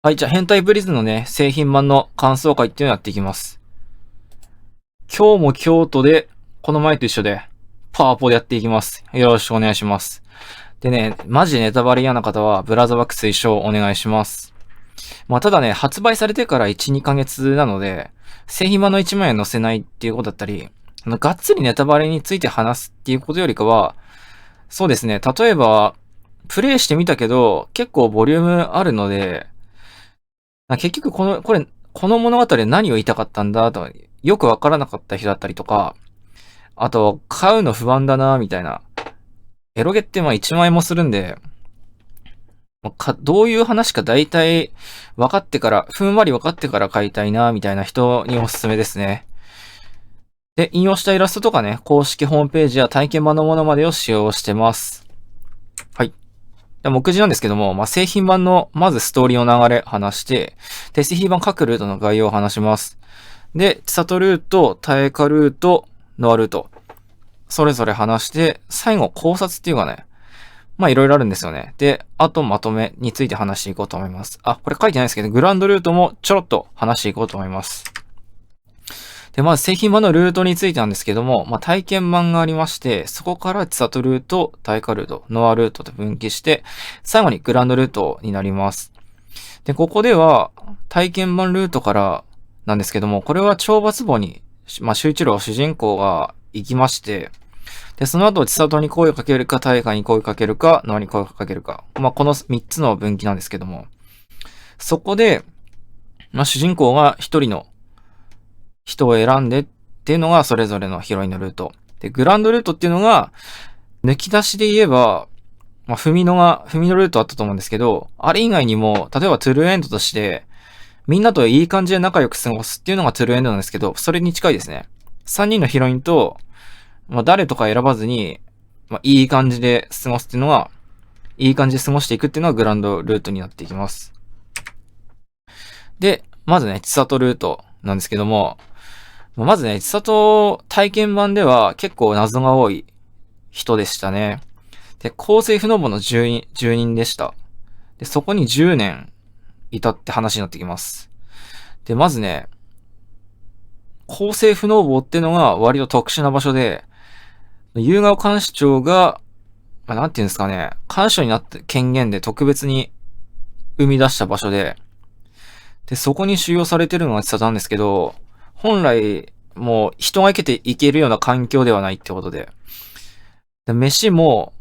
はい、じゃあ変態ブリズのね、製品版の感想会っていうのをやっていきます。今日も京都で、この前と一緒で、パワポでやっていきます。よろしくお願いします。でね、マジでネタバレ嫌な方は、ブラザーバック推奨お願いします。まあ、ただね、発売されてから1、2ヶ月なので、製品版の1万円載せないっていうことだったり、がっつりネタバレについて話すっていうことよりかは、そうですね、例えば、プレイしてみたけど、結構ボリュームあるので、結局この物語で何を言いたかったんだと、よくわからなかった人だったりとか、あと、買うの不安だな、みたいな。エロゲってまあ1万円もするんで、どういう話か大体分かってから、ふんわり分かってから買いたいな、みたいな人におすすめですね。で、引用したイラストとかね、公式ホームページや体験版のものまでを使用してます。はい。目次なんですけども、製品版の、まずストーリーの流れ話して、で、製品版各ルートの概要を話します。で、千里ルート、耐えかルート、ノアルート。それぞれ話して、最後考察っていうかね。いろいろあるんですよね。で、あとまとめについて話していこうと思います。あ、これ書いてないですけど、グランドルートもちょろっと話していこうと思います。で、まず製品版のルートについてなんですけども、体験版がありまして、そこから千里ルート、耐えかルート、ノアルートと分岐して、最後にグランドルートになります。で、ここでは、体験版ルートからなんですけども、これは懲罰房に、周一郎主人公が行きまして、で、その後、千里に声をかけるか、大河に声をかけるか、ノアに声をかけるか。この3つの分岐なんですけども、そこで、主人公が一人の人を選んでっていうのがそれぞれのヒロインのルート。で、グランドルートっていうのが、抜き出しで言えば、フミノルートあったと思うんですけど、あれ以外にも、例えばトゥルーエンドとして、みんなといい感じで仲良く過ごすっていうのがトゥルーエンドなんですけど、それに近いですね。3人のヒロインと、誰とか選ばずに、いい感じで過ごすっていうのが、いい感じで過ごしていくっていうのがグランドルートになっていきます。で、まずね、千里ルートなんですけども、まずね、千里体験版では結構謎が多い人でしたね。で、厚生不能母の住人でした。で、そこに10年いたって話になってきます。で、まずね、厚生不能母ってのが割と特殊な場所で、夕顔監視長が、なんていうんですかね、監視長になって権限で特別に生み出した場所で、で、そこに収容されてるのが千里なんですけど、本来、もう人が行けるような環境ではないってことで、飯も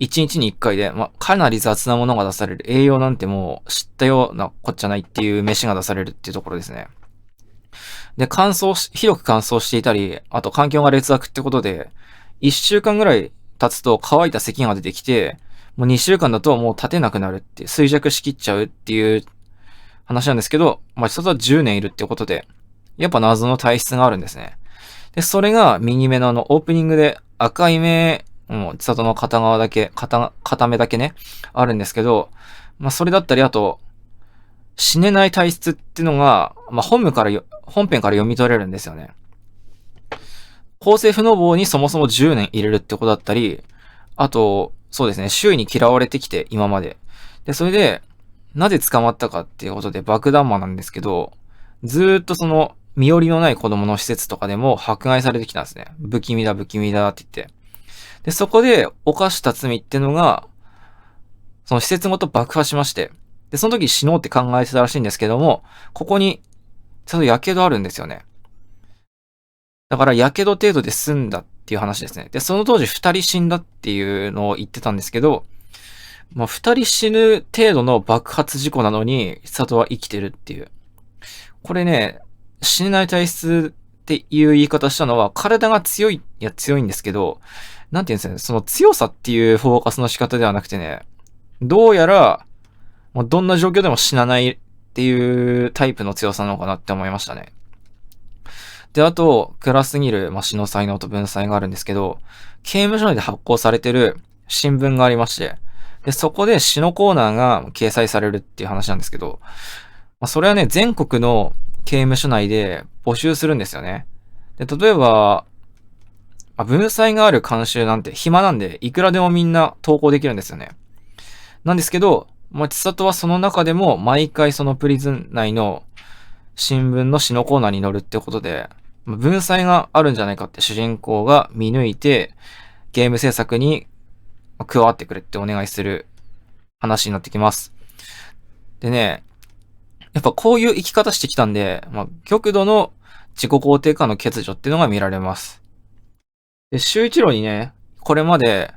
1日に1回で、かなり雑なものが出される。栄養なんてもう知ったようなこっちゃないっていう飯が出されるっていうところですね。で、広く乾燥していたり、あと環境が劣悪ってことで、1週間ぐらい経つと乾いた咳が出てきて、もう2週間だともう立てなくなるっていう、衰弱しきっちゃうっていう話なんですけど、人とは10年いるってことで、やっぱ謎の体質があるんですね。で、それが右目のオープニングで赤い目、もう千里の片側だけ、片目だけね、あるんですけど、それだったり、あと、死ねない体質っていうのが、本編から読み取れるんですよね。厚生不能母にそもそも10年入れるってことだったり、あと、そうですね、周囲に嫌われてきて、今まで。で、それで、なぜ捕まったかっていうことで爆弾魔なんですけど、ずーっとその、身寄りのない子供の施設とかでも迫害されてきたんですね。不気味だ、不気味だって言って。で、そこで犯した罪ってのが、その施設ごと爆破しまして、で、その時死のうって考えてたらしいんですけども、ここに、ちょっと火傷あるんですよね。だから、火傷程度で済んだっていう話ですね。で、その当時二人死んだっていうのを言ってたんですけど、二人死ぬ程度の爆発事故なのに、千里は生きてるっていう。これね、死ねない体質っていう言い方したのは、体が強いんですけど、なんて言うんですかね、その強さっていうフォーカスの仕方ではなくてね、どうやら、どんな状況でも死なないっていうタイプの強さなのかなって思いましたね。で、あと、暗すぎる、死の才能と文才があるんですけど、刑務所内で発行されてる新聞がありまして、で、そこで詩のコーナーが掲載されるっていう話なんですけど、それはね、全国の刑務所内で募集するんですよね。で、例えば、文才がある監修なんて暇なんで、いくらでもみんな投稿できるんですよね。なんですけど、千里はその中でも毎回そのプリズン内の新聞の詩のコーナーに載るってことで、文才があるんじゃないかって主人公が見抜いて、ゲーム制作に加わってくれってお願いする話になってきます。でね、やっぱこういう生き方してきたんで、極度の自己肯定感の欠如っていうのが見られます。で、周一郎にね、これまで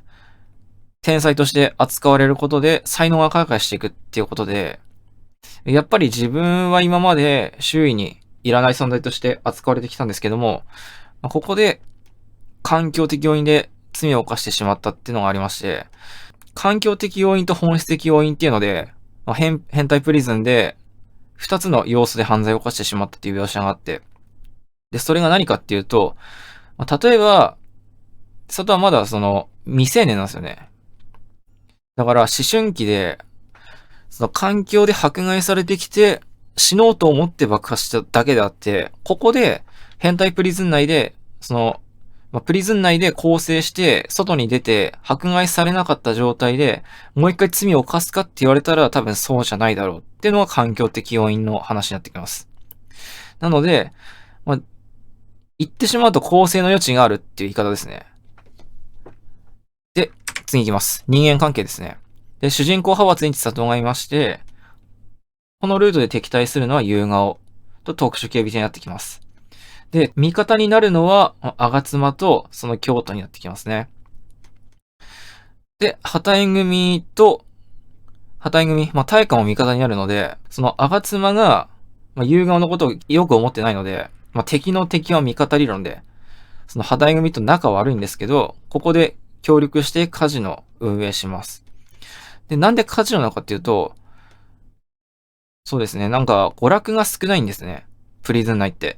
天才として扱われることで才能が開花していくっていうことで、やっぱり自分は今まで周囲にいらない存在として扱われてきたんですけども、ここで環境的要因で罪を犯してしまったっていうのがありまして、環境的要因と本質的要因っていうので、変態プリズンで二つの要素で犯罪を犯してしまったっていう描写があって、で、それが何かっていうと、例えば、外はまだ未成年なんですよね。だから思春期で、その環境で迫害されてきて、死のうと思って爆破しただけであって、ここで変態プリズン内で、プリズン内で構成して、外に出て、迫害されなかった状態で、もう一回罪を犯すかって言われたら多分そうじゃないだろうっていうのが環境的要因の話になってきます。なので、言ってしまうと構成の余地があるっていう言い方ですね。で、次行きます。人間関係ですね。で、主人公派閥に千里がいまして、このルートで敵対するのは夕顔と特殊警備隊になってきます。で、味方になるのは、吾妻とその京都になってきますね。で、旗縁組、大化も味方になるので、その吾妻が、夕顔のことをよく思ってないので、敵の敵は味方理論で、その旗縁組と仲悪いんですけど、ここで協力してカジノ運営します。で、なんでカジノなのかっていうと、そうですね、娯楽が少ないんですね。プリズン内って。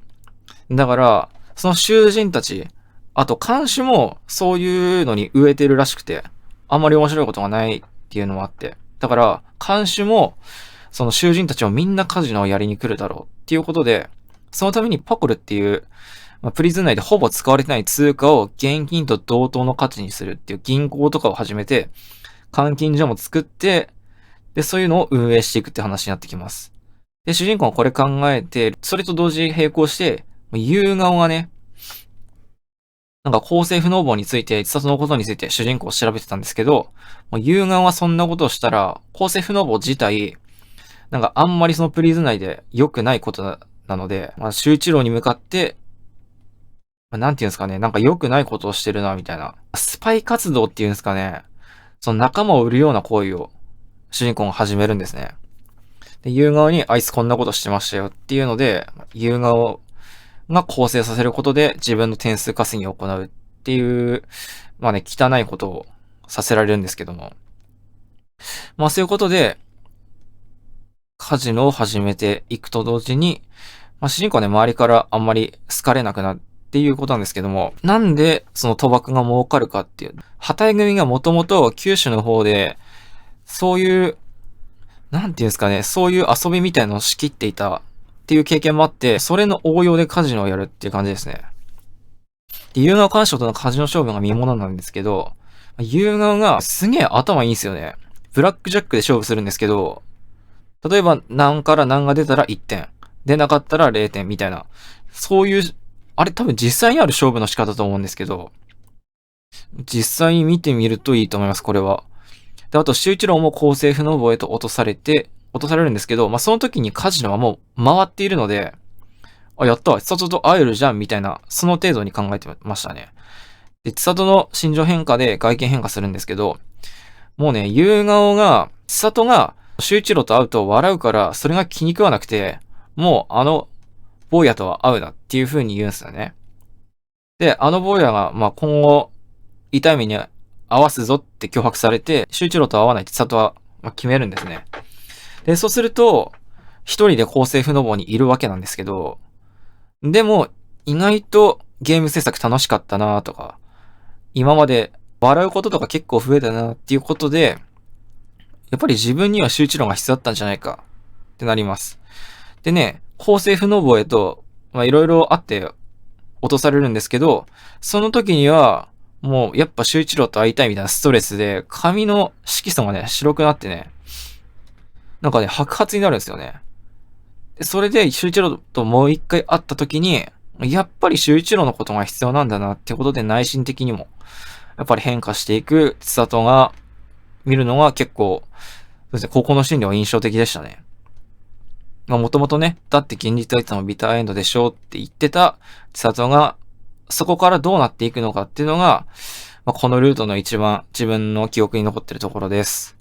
だから、その囚人たち、あと看守もそういうのに植えてるらしくて、あんまり面白いことがないっていうのもあって。だから、看守も、その囚人たちをみんなカジノをやりに来るだろうっていうことで、そのためにパコルっていう、プリズン内でほぼ使われてない通貨を現金と同等の価値にするっていう銀行とかを始めて、監禁所も作って、で、そういうのを運営していくって話になってきます。で、主人公はこれ考えて、それと同時に並行して、夕顔がね、公正不能棒について、自殺のことについて主人公を調べてたんですけど、夕顔はそんなことをしたら、公正不能棒自体、あんまりそのプリズン内で良くないことなので、周一郎に向かって、なんていうんですかね、良くないことをしてるな、みたいな。スパイ活動っていうんですかね、その仲間を売るような行為を主人公が始めるんですね。で、夕顔にあいつこんなことしてましたよっていうので、夕顔が構成させることで自分の点数稼ぎを行うっていう、汚いことをさせられるんですけども。そういうことで、カジノを始めていくと同時に、主人公はね、周りからあんまり好かれなくなっていうことなんですけども、なんでその賭博が儲かるかっていう。旗井組がもともと九州の方で、そういう、なんていうんですかね、そういう遊びみたいなのを仕切っていたっていう経験もあって、それの応用でカジノをやるっていう感じですね。で、夕顔干渉とのカジノ勝負が見物なんですけど、夕顔がすげえ頭いいんですよね。ブラックジャックで勝負するんですけど、例えば何から何が出たら1点。出なかったら0点みたいな。そういう、あれ多分実際にある勝負の仕方だと思うんですけど、実際に見てみるといいと思います、これは。で、あと、周一郎も公正不能棒へと落とされるんですけど、その時にカジノはもう回っているので、あ、やったわ、千里と会えるじゃん、みたいな、その程度に考えてましたね。で、千里の心情変化で外見変化するんですけど、もうね、夕顔が、千里が、周一郎と会うと笑うから、それが気に食わなくて、もう坊やとは会うなっていう風に言うんですよね。で、坊やが、今後、痛い目に合わすぞって脅迫されて、周一郎と会わないって千里は、決めるんですね。で、そうすると、一人で公正不能棒にいるわけなんですけど、でも、意外とゲーム制作楽しかったなとか、今まで笑うこととか結構増えたなっていうことで、やっぱり自分には周一郎が必要だったんじゃないかってなります。でね、公正不能棒へと、いろいろあって落とされるんですけど、その時には、もうやっぱ周一郎と会いたいみたいなストレスで、髪の色素がね、白くなってね、なんかね、白髪になるんですよね。で、それで、修一郎ともう一回会った時に、やっぱり修一郎のことが必要なんだなってことで内心的にも、やっぱり変化していく千里が見るのが結構、そうですね、高校のシーンでは印象的でしたね。まあもともとね、だって現実はいつもビターエンドでしょうって言ってた千里が、そこからどうなっていくのかっていうのが、まあ、このルートの一番自分の記憶に残ってるところです。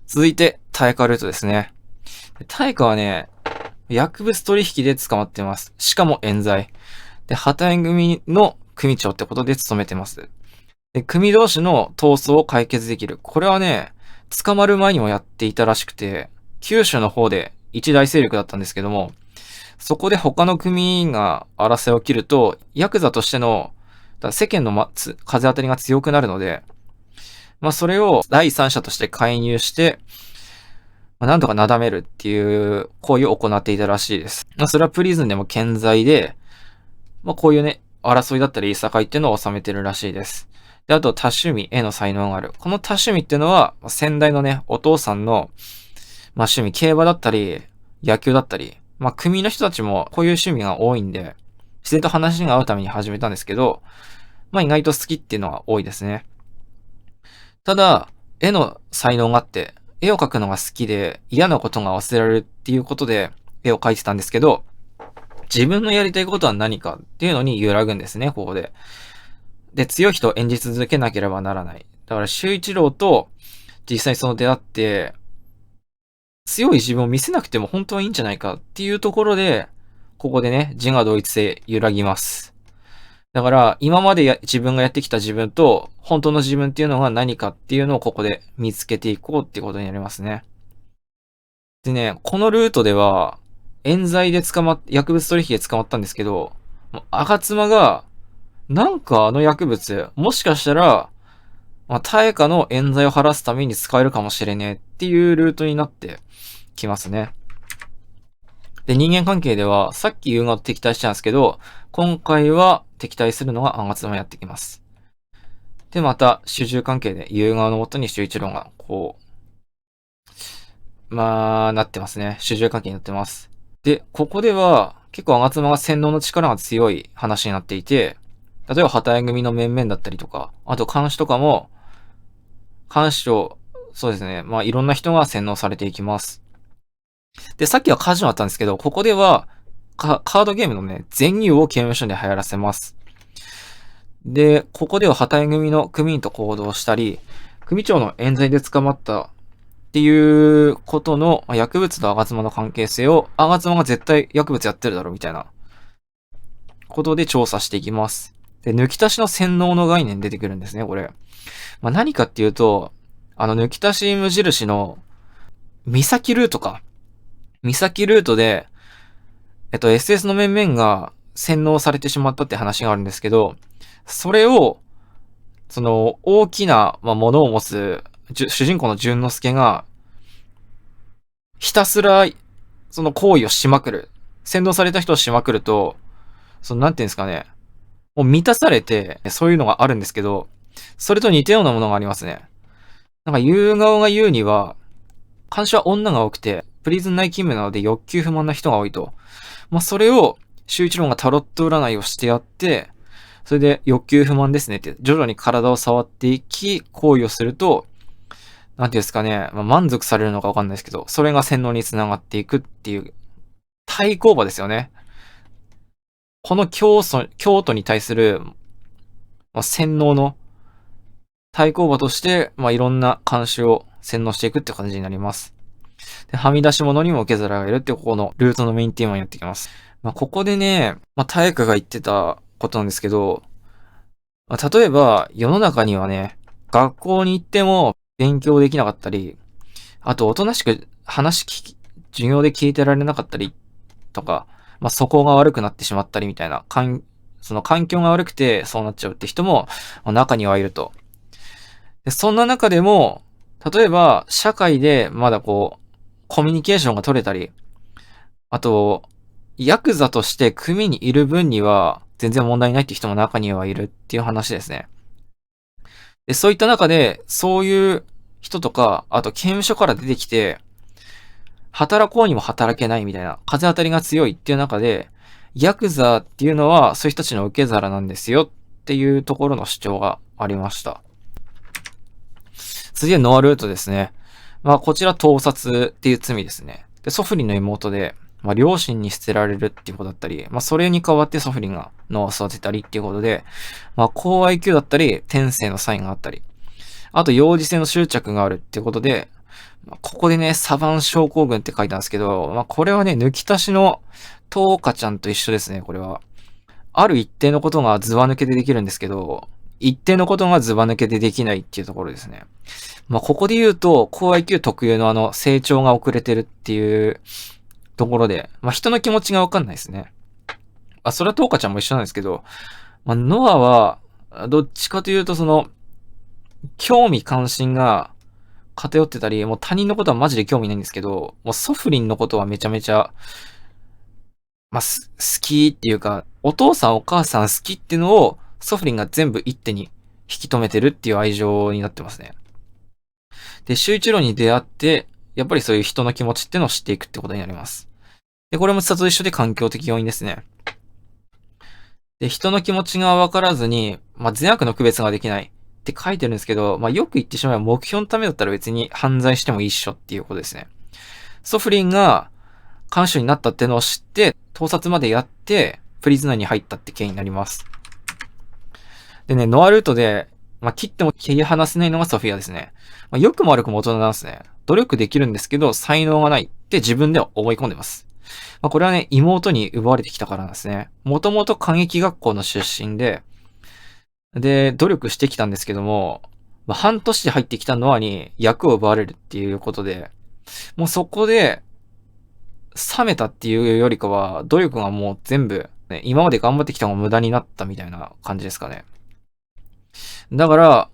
続いて、大化ルートですね。大化はね、薬物取引で捕まってます。しかも冤罪。で、旗縁組の組長ってことで勤めてます。で、組同士の闘争を解決できる。これはね、捕まる前にもやっていたらしくて、九州の方で一大勢力だったんですけども、そこで他の組が争いを切ると、ヤクザとしての、世間の、風当たりが強くなるので、まあそれを第三者として介入して、まあ、なんとかなだめるっていう行為を行っていたらしいです。まあそれはプリズンでも健在で、まあこういうね、争いだったり、いさかいっていうのを収めてるらしいです。で、あと多趣味への才能がある。この多趣味っていうのは、先代のね、お父さんの、まあ趣味、競馬だったり、野球だったり、まあ組の人たちもこういう趣味が多いんで、自然と話が合うために始めたんですけど、まあ意外と好きっていうのは多いですね。ただ、絵の才能があって、絵を描くのが好きで嫌なことが忘れられるっていうことで絵を描いてたんですけど、自分のやりたいことは何かっていうのに揺らぐんですね、ここで。で、強い人を演じ続けなければならない。だから、周一郎と実際その出会って、強い自分を見せなくても本当はいいんじゃないかっていうところで、ここでね、自我同一性揺らぎます。だから、今まで自分がやってきた自分と、本当の自分っていうのが何かっていうのをここで見つけていこうっていうことになりますね。でね、このルートでは、冤罪で薬物取引で捕まったんですけど、吾妻が、なんかあの薬物、もしかしたら、まあ、大化の冤罪を晴らすために使えるかもしれねえっていうルートになってきますね。で、人間関係では、さっき夕顔と敵対したんですけど、今回は敵対するのが暗月もやってきます。で、また、主従関係で夕顔のもとに周一郎が、こう、まあ、なってますね。主従関係になってます。で、ここでは、結構暗月が洗脳の力が強い話になっていて、例えば、旗絵組の面々だったりとか、あと監視とかも、監視を、そうですね。まあ、いろんな人が洗脳されていきます。で、さっきはカジノあったんですけど、ここでは、カードゲームのね、全入を刑務所で流行らせます。で、ここでは旗絵組の組員と行動したり、組長の冤罪で捕まったっていうことの薬物と吾妻の関係性を、吾妻が絶対薬物やってるだろうみたいなことで調査していきます。で、抜き足しの洗脳の概念出てくるんですね、これ。まあ、何かっていうと、抜き足し無印の、岬ルートか。岬ルートで、SS の面々が洗脳されてしまったって話があるんですけど、それを、その、大きな、まあ、ものを持つ、主人公の淳之介が、ひたすら、その行為をしまくる。洗脳された人をしまくると、その、なんていうんですかね。もう満たされて、そういうのがあるんですけど、それと似たようなものがありますね。なんか、夕顔が言うには、監視は女が多くて、プリズン内勤務なので欲求不満な人が多いと。まあ、それを、周一郎がタロット占いをしてやって、それで欲求不満ですねって、徐々に体を触っていき、行為をすると、なんていうんですかね、まあ、満足されるのかわかんないですけど、それが洗脳につながっていくっていう、対抗馬ですよね。この教徒に対する、まあ、洗脳の対抗馬として、まあ、いろんな監視を洗脳していくって感じになります。で、はみ出し物にも受け皿がいるってここのルートのメインテーマにやってきます。まあ、ここでね、まあ、大化が言ってたことなんですけど、まあ、例えば世の中にはね、学校に行っても勉強できなかったり、あとおとなしく授業で聞いてられなかったりとか、まあ、素行が悪くなってしまったりみたいな、その環境が悪くてそうなっちゃうって人も、まあ、中にはいると。で、そんな中でも、例えば社会でまだこう、コミュニケーションが取れたり、あと、ヤクザとして組にいる分には全然問題ないって人も中にはいるっていう話ですね。で、そういった中で、そういう人とか、あと刑務所から出てきて、働こうにも働けないみたいな、風当たりが強いっていう中で、ヤクザっていうのはそういう人たちの受け皿なんですよっていうところの主張がありました。次はノアルートですね。こちら盗撮っていう罪ですね。で、ソフリンの妹で、両親に捨てられるっていうことだったり、それに代わってソフリンがノアを育てたりっていうことで、高 IQ だったり、天性のサインがあったり、あと幼児性の執着があるっていうことで、ここでね、サバン症候群って書いたんですけど、これはね、抜き足しのトーカちゃんと一緒ですね、これは。ある一定のことがズバ抜けでできるんですけど、一定のことがズバ抜けでできないっていうところですね。ここで言うと、高 IQ 特有の成長が遅れてるっていうところで、人の気持ちがわかんないですね。それはトーカちゃんも一緒なんですけど、ノアは、どっちかというと興味関心が偏ってたり、もう他人のことはマジで興味ないんですけど、もうソフリンのことはめちゃめちゃ、好きっていうか、お父さんお母さん好きっていうのをソフリンが全部一手に引き止めてるっていう愛情になってますね。で、周一郎に出会って、やっぱりそういう人の気持ちっていうのを知っていくってことになります。で、これも自殺と一緒で環境的要因ですね。で、人の気持ちがわからずに、善悪の区別ができないって書いてるんですけど、よく言ってしまえば目標のためだったら別に犯罪してもいいっしょっていうことですね。ソフリンが監視になったってのを知って、盗撮までやって、プリズナーに入ったって件になります。でね、ノアルートで、切っても切り離せないのがソフィアですね。良くも悪くも大人なんですね。努力できるんですけど、才能がないって自分では思い込んでます。これはね、妹に奪われてきたからなんですね。もともと歌劇学校の出身で、努力してきたんですけども、半年で入ってきたノアに役を奪われるっていうことで、もうそこで、冷めたっていうよりかは、努力がもう全部、ね、今まで頑張ってきたのが無駄になったみたいな感じですかね。だから、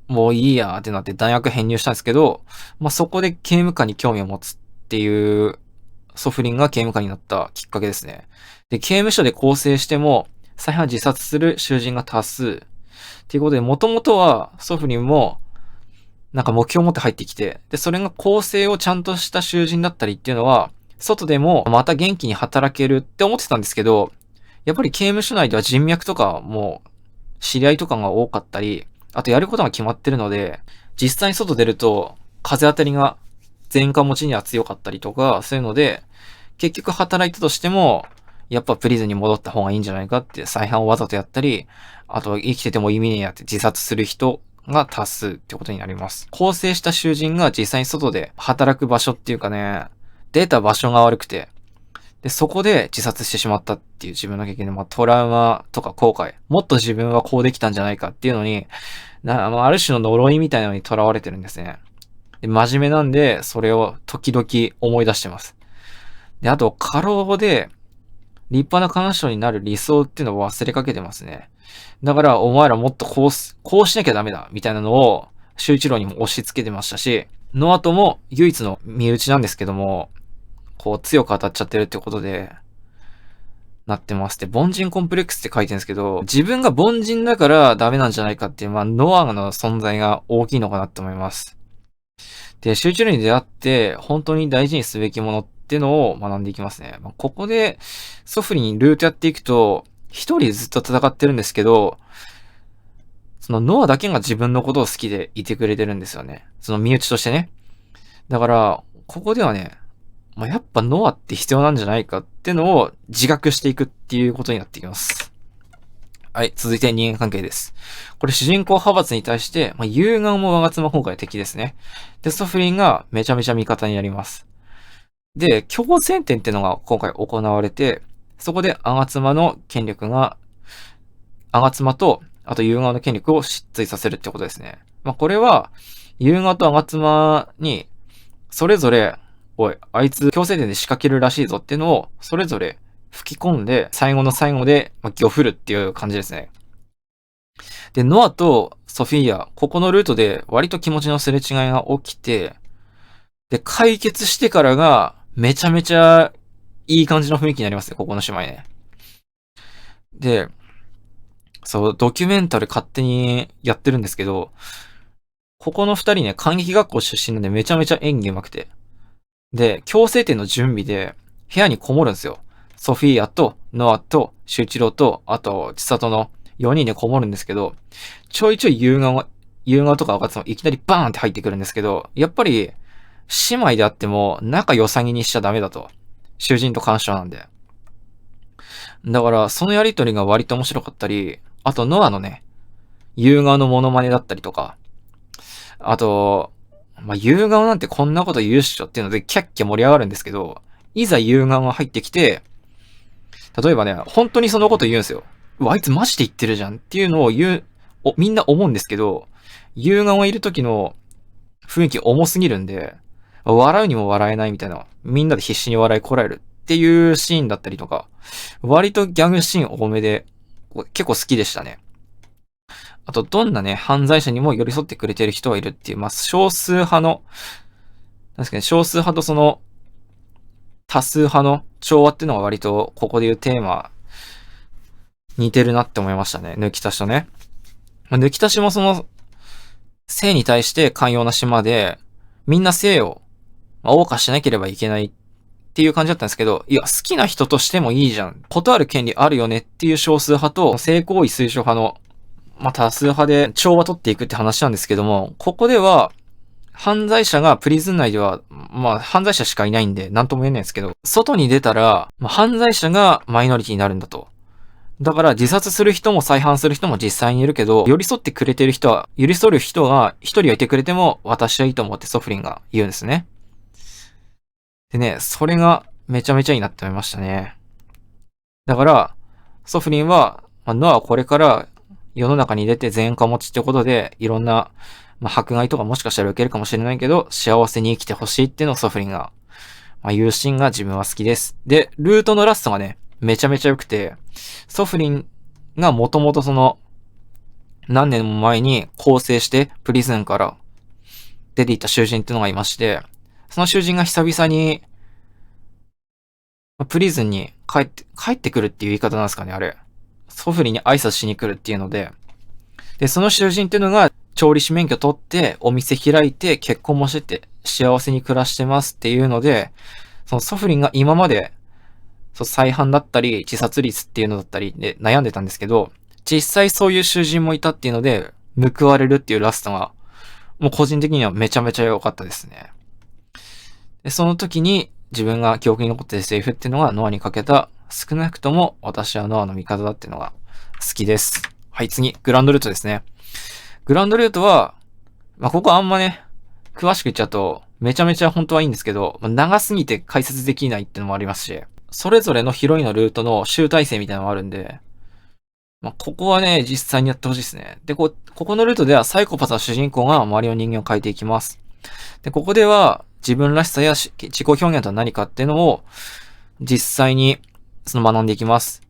もういいやってなって大学編入したんですけど、そこで刑務官に興味を持つっていうソフリンが刑務官になったきっかけですね。で、刑務所で更生しても、再犯自殺する囚人が多数。っていうことで、もともとはソフリンも、目標を持って入ってきて、で、それが更生をちゃんとした囚人だったりっていうのは、外でもまた元気に働けるって思ってたんですけど、やっぱり刑務所内では人脈とかも知り合いとかが多かったり、あとやることが決まってるので、実際に外出ると風当たりが前科持ちには強かったりとか、そういうので、結局働いたとしても、やっぱプリズンに戻った方がいいんじゃないかって再犯をわざとやったり、あと生きてても意味ねえやって自殺する人が多数ってことになります。更生した囚人が実際に外で働く場所っていうかね、出た場所が悪くて、で、そこで自殺してしまったっていう自分の経験で、トラウマとか後悔、もっと自分はこうできたんじゃないかっていうのに、ある種の呪いみたいなのに囚われてるんですね。で、真面目なんで、それを時々思い出してます。で、あと、過労で、立派な看守になる理想っていうのを忘れかけてますね。だから、お前らもっとこうしなきゃダメだ、みたいなのを、周一郎にも押し付けてましたし、ノアとも唯一の身内なんですけども、強く当たっちゃってるってことで、なってます。で、凡人コンプレックスって書いてるんですけど、自分が凡人だからダメなんじゃないかっていう、ノアの存在が大きいのかなって思います。で、集中力に出会って、本当に大事にすべきものっていうのを学んでいきますね。ここで、ソフリにルートやっていくと、一人ずっと戦ってるんですけど、そのノアだけが自分のことを好きでいてくれてるんですよね。その身内としてね。だから、ここではね、やっぱノアって必要なんじゃないかっていうのを自覚していくっていうことになってきます。はい、続いて人間関係です。これ主人公派閥に対して、有眼も我が妻今回敵ですね。で、ソフリンがめちゃめちゃ味方になります。で、強戦点っていうのが今回行われて、そこで我が妻の権力が、我が妻と、あと有眼の権力を失墜させるってことですね。これは、有眼と我が妻に、それぞれおい、あいつ強制点で仕掛けるらしいぞっていうのを、それぞれ吹き込んで、最後の最後で、ギョフるっていう感じですね。で、ノアとソフィーア、ここのルートで割と気持ちのすれ違いが起きて、で、解決してからが、めちゃめちゃいい感じの雰囲気になりますね、ここの姉妹ね。で、そう、ドキュメンタル勝手にやってるんですけど、ここの二人ね、感激学校出身なんでめちゃめちゃ演技上手くて。で、強制点の準備で部屋にこもるんですよ。ソフィーアとノアとシュイチローと、あと千里の4人でこもるんですけど、ちょいちょい夕顔とか分かってもいきなりバーンって入ってくるんですけど、やっぱり姉妹であっても仲良さげにしちゃダメだと。囚人と干渉なんで。だからそのやりとりが割と面白かったり、あとノアのね、夕顔のモノマネだったりとか、あと、夕顔なんてこんなこと言うっしょっていうのでキャッキャ盛り上がるんですけど、いざ夕顔が入ってきて、例えばね、本当にそのこと言うんですよ。あいつマジで言ってるじゃんっていうのをみんな思うんですけど、夕顔がいる時の雰囲気重すぎるんで、笑うにも笑えないみたいな、みんなで必死に笑いこらえるっていうシーンだったりとか、割とギャグシーン多めで、結構好きでしたね。あと、どんなね、犯罪者にも寄り添ってくれてる人がいるっていう、少数派の、確かに少数派とその、多数派の調和っていうのが割と、ここで言うテーマ、似てるなって思いましたね。抜き足しとね。抜き足しもその、性に対して寛容な島で、みんな性を、謳歌しなければいけないっていう感じだったんですけど、いや、好きな人としてもいいじゃん。断る権利あるよねっていう少数派と、性行為推奨派の、多数派で調和取っていくって話なんですけども、ここでは、犯罪者がプリズン内では、犯罪者しかいないんで、なんとも言えないんですけど、外に出たら、犯罪者がマイノリティになるんだと。だから自殺する人も再犯する人も実際にいるけど、寄り添ってくれてる人は、寄り添う人が一人はいてくれても私はいいと思ってソフリンが言うんですね。でね、それがめちゃめちゃいいなって思いましたね。だから、ソフリンは、ノアはこれから世の中に出て全員化持ちってことで、いろんな、迫害とかもしかしたら受けるかもしれないけど、幸せに生きてほしいっていうのをソフリンが、言うシーンが自分は好きです。で、ルートのラストがね、めちゃめちゃ良くて、ソフリンがもともとその、何年も前に構成してプリズンから出ていった囚人っていうのがいまして、その囚人が久々に、プリズンに帰ってくるっていう言い方なんですかね、あれ。ソフリンに挨拶しに来るっていうので、で、その囚人っていうのが調理師免許取ってお店開いて結婚もしてて幸せに暮らしてますっていうので、そのソフリンが今まで再犯だったり自殺率っていうのだったりで悩んでたんですけど、実際そういう囚人もいたっていうので報われるっていうラストがもう個人的にはめちゃめちゃ良かったですね。で、その時に自分が記憶に残ってるセリフっていうのがノアにかけた少なくとも私はノアの味方だっていうのが好きです。はい、次、グランドルートですね。グランドルートは、ここあんまね、詳しく言っちゃうと、めちゃめちゃ本当はいいんですけど、長すぎて解説できないっていうのもありますし、それぞれのヒロインのルートの集大成みたいなのがあるんで、ここはね、実際にやってほしいですね。で、ここのルートではサイコパスな主人公が周りの人間を変えていきます。で、ここでは自分らしさや自己表現とは何かっていうのを実際に学んでいきます。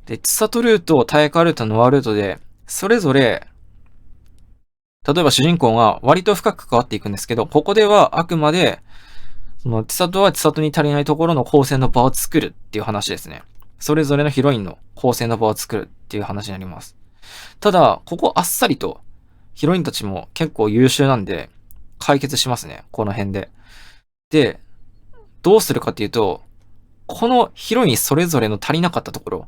で、千里ルート、タイカルート、ノアルートで、それぞれ、例えば主人公が割と深く関わっていくんですけど、ここではあくまで、千里は千里に足りないところの構成の場を作るっていう話ですね。それぞれのヒロインの構成の場を作るっていう話になります。ただ、ここあっさりと、ヒロインたちも結構優秀なんで、解決しますね。この辺で。で、どうするかっていうと、このヒロインそれぞれの足りなかったところ、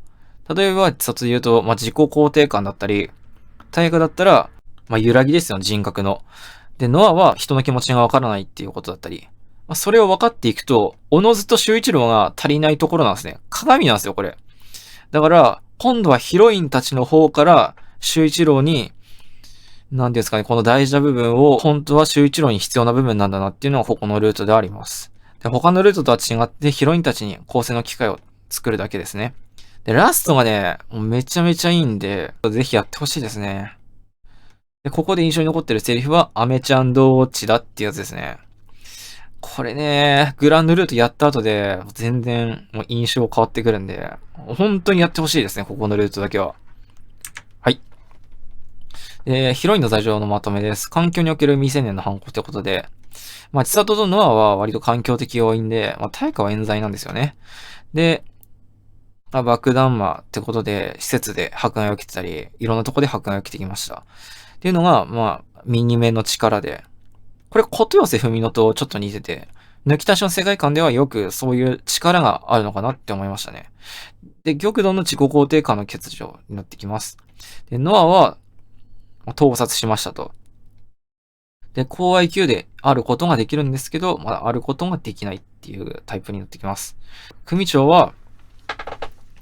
例えば、千里で言うと、自己肯定感だったり、大河だったら、揺らぎですよ、人格の。で、ノアは人の気持ちがわからないっていうことだったり、それを分かっていくと、おのずと周一郎が足りないところなんですね。鏡なんですよ、これ。だから、今度はヒロインたちの方から、周一郎に、なんですかね、この大事な部分を、本当は周一郎に必要な部分なんだなっていうのがここのルートであります。で、他のルートとは違って、ヒロインたちに構成の機会を作るだけですね。で、ラストがね、めちゃめちゃいいんで、ぜひやってほしいですね。で、ここで印象に残ってるセリフは、アメちゃんどっちだってやつですね。これね、グランドルートやった後で、全然もう印象変わってくるんで、本当にやってほしいですね、ここのルートだけは。はい。ヒロインの罪状のまとめです。環境における未成年の犯行ってことで、千里とノアは割と環境的要因で、大化は冤罪なんですよね。で、爆弾魔ってことで、施設で迫害を受けてたり、いろんなとこで迫害を受けてきました。っていうのが、ミニメの力で、これ、ことよせふみのとちょっと似てて、抜き足しの世界観ではよくそういう力があるのかなって思いましたね。で、玉弩の自己肯定感の欠如になってきます。で、ノアは盗撮しましたと。で、高 IQ であることができるんですけど、あることができないっていうタイプになってきます。組長は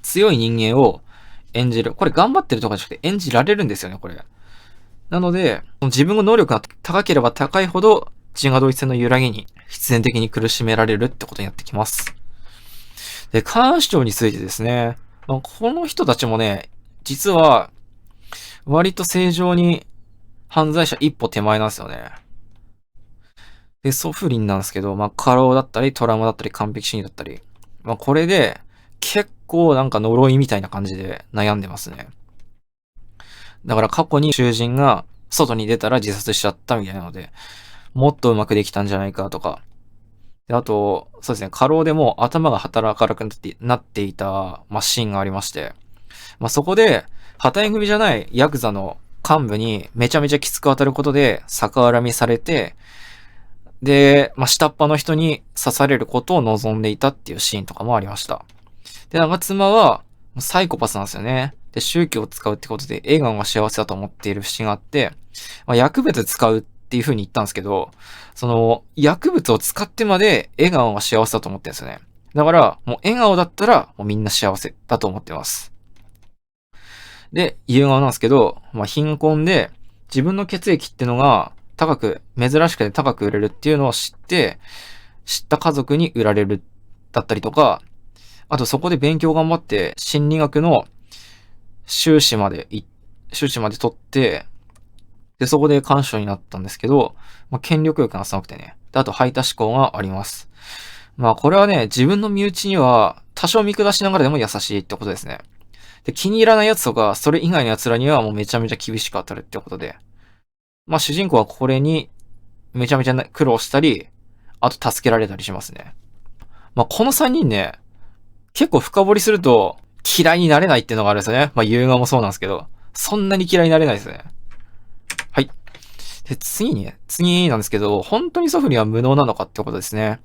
強い人間を演じる。これ頑張ってるとかじゃなくて演じられるんですよね、これ。なので、自分の能力が高ければ高いほど、自我同一性の揺らぎに必然的に苦しめられるってことになってきます。で、カーン市長についてですね、この人たちもね、実は、割と正常に犯罪者一歩手前なんですよね。で、ソフリンなんですけど、過労だったり、トラウマだったり、完璧主義だったり。これで、結構なんか呪いみたいな感じで悩んでますね。だから過去に囚人が外に出たら自殺しちゃったみたいなので、もっとうまくできたんじゃないかとか。で、あと、そうですね、過労でも頭が働かなくなっていた、シーンがありまして、そこで、旗絵組じゃないヤクザの幹部にめちゃめちゃきつく当たることで逆恨みされて、で、下っ端の人に刺されることを望んでいたっていうシーンとかもありました。で、長妻はサイコパスなんですよね。で、宗教を使うってことで笑顔が幸せだと思っている節があって、薬物使うっていう風に言ったんですけど、その、薬物を使ってまで笑顔が幸せだと思ってるんですよね。だから、もう笑顔だったらもうみんな幸せだと思ってます。で、言う側なんですけど、貧困で自分の血液ってのが珍しくて高く売れるっていうのを知った家族に売られるだったりとか、あとそこで勉強頑張って心理学の修士まで取って、で、そこで幹事になったんですけど、権力欲がすごくてね。で、あと排他思考があります。これはね、自分の身内には多少見下しながらでも優しいってことですね。で、気に入らない奴とか、それ以外の奴らにはもうめちゃめちゃ厳しく当たるってことで。主人公はこれにめちゃめちゃ苦労したり、あと助けられたりしますね。この3人ね、結構深掘りすると嫌いになれないっていうのがあるんですよね。ユーガもそうなんですけど、そんなに嫌いになれないですね。はい。で、次なんですけど、本当にソフリンは無能なのかってことですね。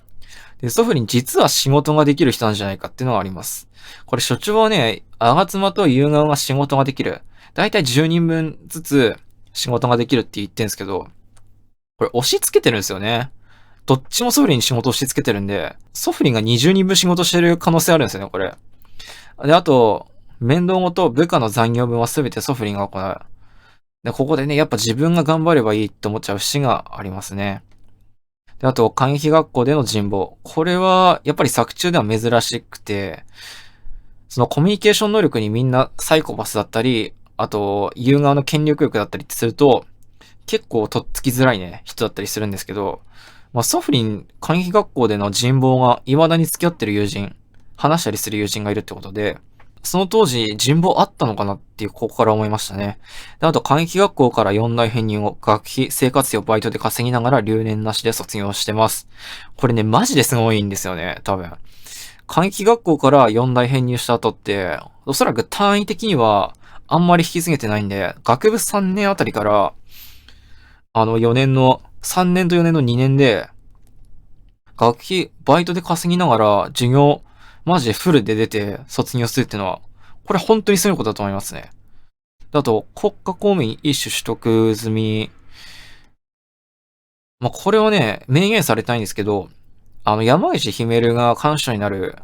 で、ソフリン実は仕事ができる人なんじゃないかっていうのがあります。これ所長はね、吾妻と夕顔が仕事ができる。だいたい10人分ずつ仕事ができるって言ってんですけど、これ押し付けてるんですよね。どっちもソフリンに仕事を押し付けてるんで、ソフリンが20人分仕事してる可能性あるんですよね、これ。で、あと、面倒ごと部下の残業分は全てソフリンが行う。で、ここでね、やっぱ自分が頑張ればいいって思っちゃう節がありますね。で、あと、簡易学校での人望。これは、やっぱり作中では珍しくて、そのコミュニケーション能力にみんなサイコパスだったり、あと、言う側の権力欲だったりってすると、結構とっつきづらいね、人だったりするんですけど、ソフリン、簡易学校での人望が未だに付き合ってる友人、話したりする友人がいるってことで、その当時人望あったのかなっていうここから思いましたね。で、あと、簡易学校から4大編入を学費、生活費をバイトで稼ぎながら留年なしで卒業してます。これね、マジですごいんですよね、多分。簡易学校から4大編入した後って、おそらく単位的にはあんまり引き継げてないんで、学部3年あたりから、3年と4年の2年で、学費、バイトで稼ぎながら、授業、マジでフルで出て卒業するっていうのは、これ本当にすごいことだと思いますね。あと、国家公務員一種取得済み。これはね、明言されたいんですけど、山口ひめるが幹事になる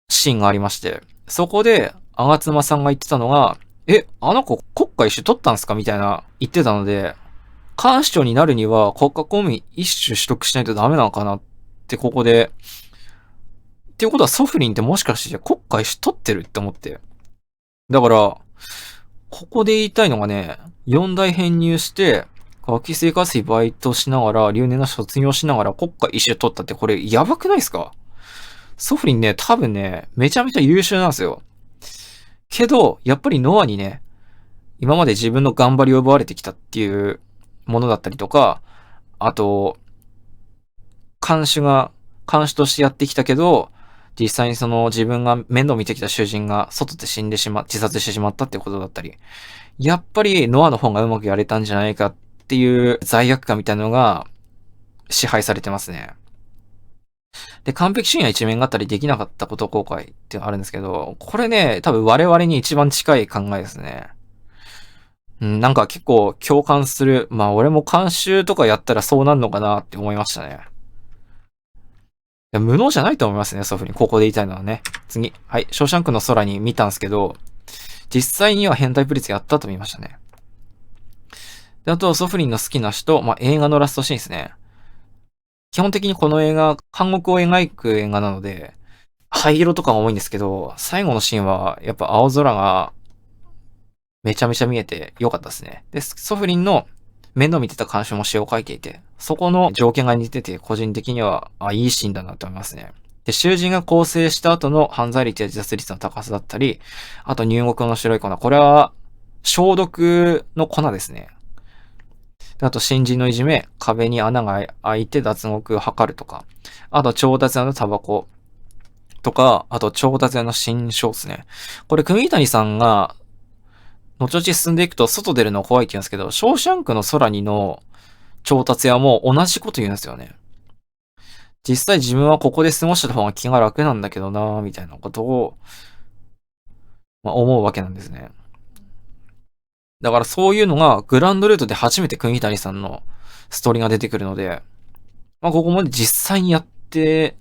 シーンがありまして、そこで、吾妻さんが言ってたのが、あの子国家一種取ったんすかみたいな言ってたので、幹事長になるには国家公務員一種取得しないとダメなのかなってここで、っていうことはソフリンってもしかして国家一種取ってるって思って。だから、ここで言いたいのがね、4大編入して、学費生活費バイトしながら、留年の卒業しながら国家一種取ったってこれやばくないですか？ソフリンね、多分ね、めちゃめちゃ優秀なんですよ。けど、やっぱりノアにね、今まで自分の頑張りを奪われてきたっていうものだったりとか、あと、監視としてやってきたけど、実際にその自分が面倒見てきた囚人が外で自殺してしまったってことだったり、やっぱりノアの方がうまくやれたんじゃないかっていう罪悪感みたいなのが支配されてますね。で、完璧主義な一面があったりできなかったこと後悔っていうのがあるんですけど、これね、多分我々に一番近い考えですね。うん、なんか結構共感する。まあ俺も監修とかやったらそうなんのかなって思いましたね。いや無能じゃないと思いますね、そういうふうに。ここで言いたいのはね。次。はい。ショーシャンクの空に見たんですけど、実際には変態プリツやったと見ましたね。で、あと、ソフリンの好きな人、まあ、映画のラストシーンですね。基本的にこの映画、監獄を描く映画なので、灰色とかが多いんですけど、最後のシーンは、やっぱ青空がめちゃめちゃ見えて良かったですね。で、ソフリンの面倒見てた監修も詩を書いていて、そこの条件が似てて、個人的には、いいシーンだなと思いますね。で、囚人が更生した後の犯罪率や自殺率の高さだったり、あと入国の白い粉。これは、消毒の粉ですね。あと、新人のいじめ、壁に穴が開いて脱獄を図るとか、あと、調達屋のタバコとか、あと、調達屋の新章ですね。これ、国谷さんが、後々進んでいくと外出るの怖いって言うんですけど、ショーシャンクの空にの調達屋も同じこと言うんですよね。実際自分はここで過ごした方が気が楽なんだけどなぁ、みたいなことを、思うわけなんですね。だからそういうのがグランドルートで初めて国谷さんのストーリーが出てくるので、ここまで実際にやって、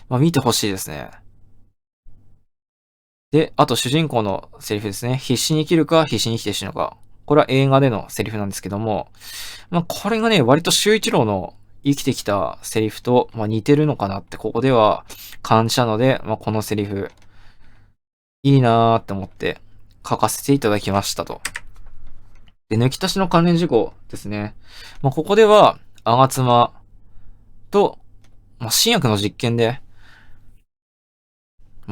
見てほしいですね。で、あと主人公のセリフですね。必死に生きるか必死に生きて死ぬか。これは映画でのセリフなんですけども、これがね、割と周一郎の生きてきたセリフと、似てるのかなってここでは感じたので、このセリフ、いいなーって思って書かせていただきましたと。で、抜き足しの関連事項ですね。ここでは、吾妻と、新薬の実験で、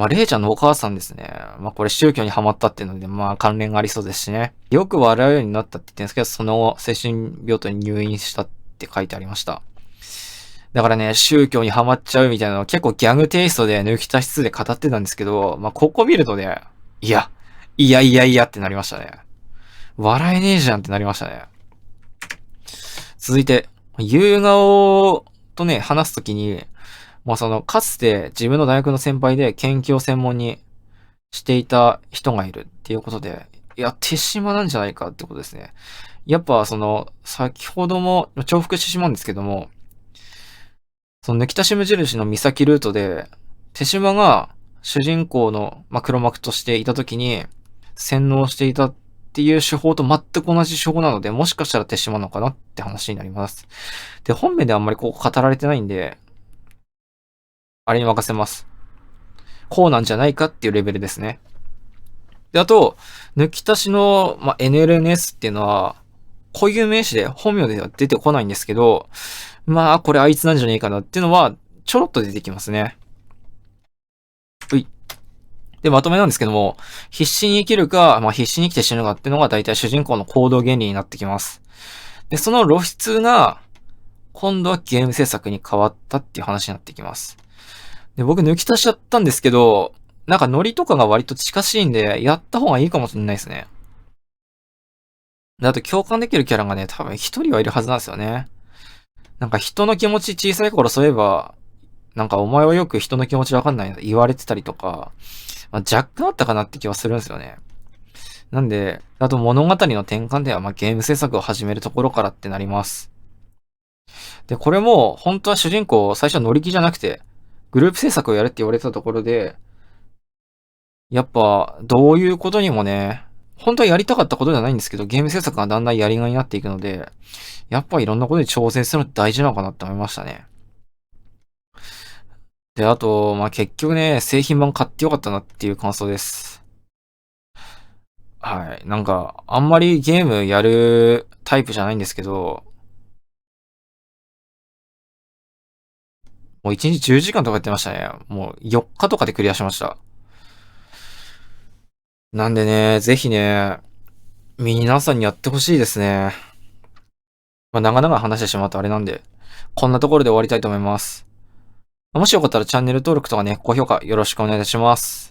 レイちゃんのお母さんですね。これ宗教にハマったっていうので、関連がありそうですしね。よく笑うようになったって言ってるんですけど、その後、精神病棟に入院したって書いてありました。だからね、宗教にハマっちゃうみたいなのを結構ギャグテイストで抜き足し2で語ってたんですけど、ここ見るとね、いやってなりましたね。笑えねえじゃんってなりましたね。続いて、夕顔とね、話すときに、かつて自分の大学の先輩で研究を専門にしていた人がいるっていうことで、いや、手島なんじゃないかってことですね。やっぱ先ほども重複してしまうんですけども、その抜き足し無印の岬ルートで、手島が主人公の、黒幕としていたときに、洗脳していたっていう手法と全く同じ手法なので、もしかしたら手島なのかなって話になります。で、本編であんまりここ語られてないんで、あれに任せます。こうなんじゃないかっていうレベルですね。で、あと、抜き足しの、NLNS っていうのは、固有名詞で本名では出てこないんですけど、これあいつなんじゃねえかなっていうのは、ちょろっと出てきますね。で、まとめなんですけども、必死に生きるか、必死に生きて死ぬかっていうのが大体主人公の行動原理になってきます。で、その露出が、今度はゲーム制作に変わったっていう話になってきます。で、僕抜き足しちゃったんですけど、なんかノリとかが割と近しいんで、やった方がいいかもしれないですね。で、あと共感できるキャラがね、多分一人はいるはずなんですよね。なんか人の気持ち小さい頃そういえば、なんかお前はよく人の気持ちわかんないな言われてたりとか、若干あったかなって気はするんですよね。なんで、あと物語の転換では、ゲーム制作を始めるところからってなります。で、これも、本当は主人公、最初乗り気じゃなくて、グループ制作をやるって言われたところで、やっぱ、どういうことにもね、本当はやりたかったことじゃないんですけど、ゲーム制作がだんだんやりがいになっていくので、やっぱいろんなことに挑戦するの大事なのかなって思いましたね。で、あと、結局ね、製品版買ってよかったなっていう感想です。はい。なんか、あんまりゲームやるタイプじゃないんですけど、もう1日10時間とかやってましたね。もう4日とかでクリアしました。なんでね、ぜひね、皆さんにやってほしいですね。長々話してしまうとあれなんで、こんなところで終わりたいと思います。もしよかったらチャンネル登録とかね、高評価よろしくお願いいたします。